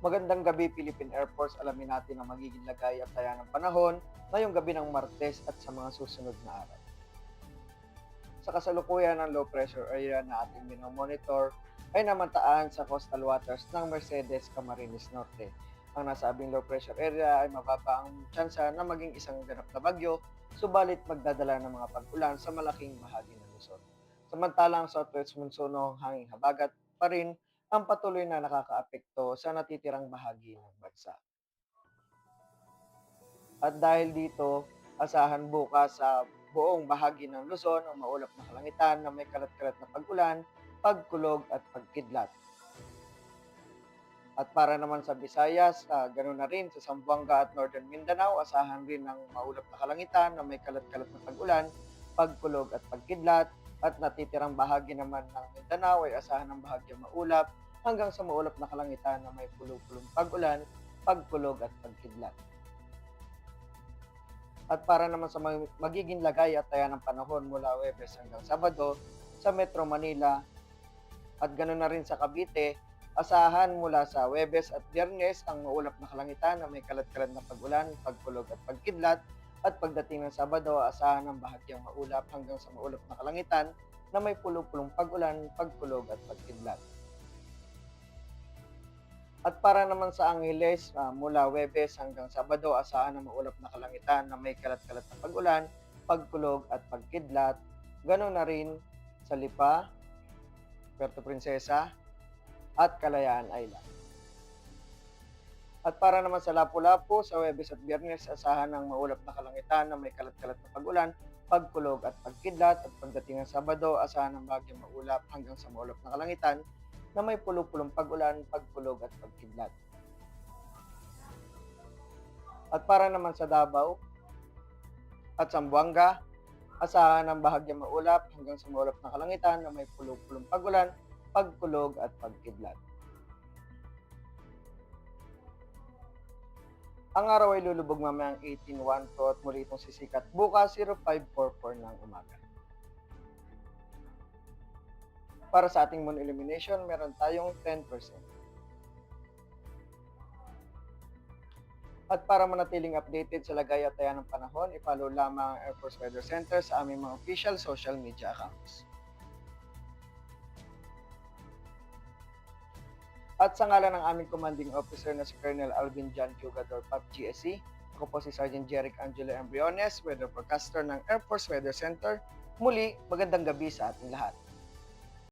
Magandang gabi, Philippine Air Force. Alamin natin ang magiging lagay at taya ng panahon ngayong gabi ng Martes at sa mga susunod na araw. Sa kasalukuyan ng low pressure area na ating minomonitor ay namantaan sa coastal waters ng Mercedes, Camarines Norte. Ang nasabing low pressure area ay mababa ang tsansa na maging isang ganap na bagyo, subalit magdadala ng mga pag-ulan sa malaking bahagi ng Luzon. Samantalang southwest monsoon o hanging habagat pa rin ang patuloy na nakakaapekto sa natitirang bahagi ng bansa. At dahil dito, asahan bukas sa buong bahagi ng Luzon ang maulap na kalangitan na may kalat-kalat na pag-ulan, pagkulog at pagkidlat. At para naman sa Visayas, ganoon na rin sa Zamboanga at Northern Mindanao, asahan rin ng maulap na kalangitan na may kalat-kalat na pag-ulan, pagkulog at pagkidlat. At natitirang bahagi naman ng Mindanao ay asahan ng bahagyang maulap hanggang sa maulap na kalangitan na may pulupulong pag-ulan, pagkulog at pagkidlat. At para naman sa magiging lagay at taya ng panahon mula Huwebes hanggang Sabado sa Metro Manila at ganoon na rin sa Cavite, asahan mula sa Huwebes at Biyernes ang maulap na kalangitan na may kalat-kalat na pag-ulan, pagkulog at pagkidlat. At pagdating ng Sabado, asahan ng bahagyang maulap hanggang sa maulap na kalangitan na may pulupulong pag-ulan, pagkulog at pagkidlat. At para naman sa Angeles, mula Huwebes hanggang Sabado, asahan ng maulap na kalangitan na may kalat-kalat na pag-ulan, pagkulog at pagkidlat. Ganoon na rin sa Lipa, Puerto Princesa at Kalayaan Island. At para naman sa Lapu-Lapu, sa Huwebes at Biyernes, asahan ng maulap na kalangitan na may kalat-kalat na pag-ulan, pagkulog at pagkidlat. At pagdating ng Sabado, asahan ng bagyang maulap hanggang sa maulap na kalangitan na may pulupulong pag-ulan, pagkulog at pagkidlat. At para naman sa Davao at Zamboanga, asahan ng bahagyang maulap hanggang sa maulap na kalangitan na may pulupulong pag-ulan, pagkulog at pagkidlat. Ang araw ay lulubog mamayang 18:12 at muli itong sisikat bukas 05:44 ng umaga. Para sa ating moon illumination, meron tayong 10%. At para manatiling updated sa lagay at taya ng panahon, i-follow lamang ang Air Force Weather Center sa aming mga official social media accounts. At sa ngalan ng aming commanding officer na si Colonel Alvin John Jugador, PAP GSC, ako po si Sergeant Jeric Angelo Embriones, weather forecaster ng Air Force Weather Center. Muli, magandang gabi sa ating lahat.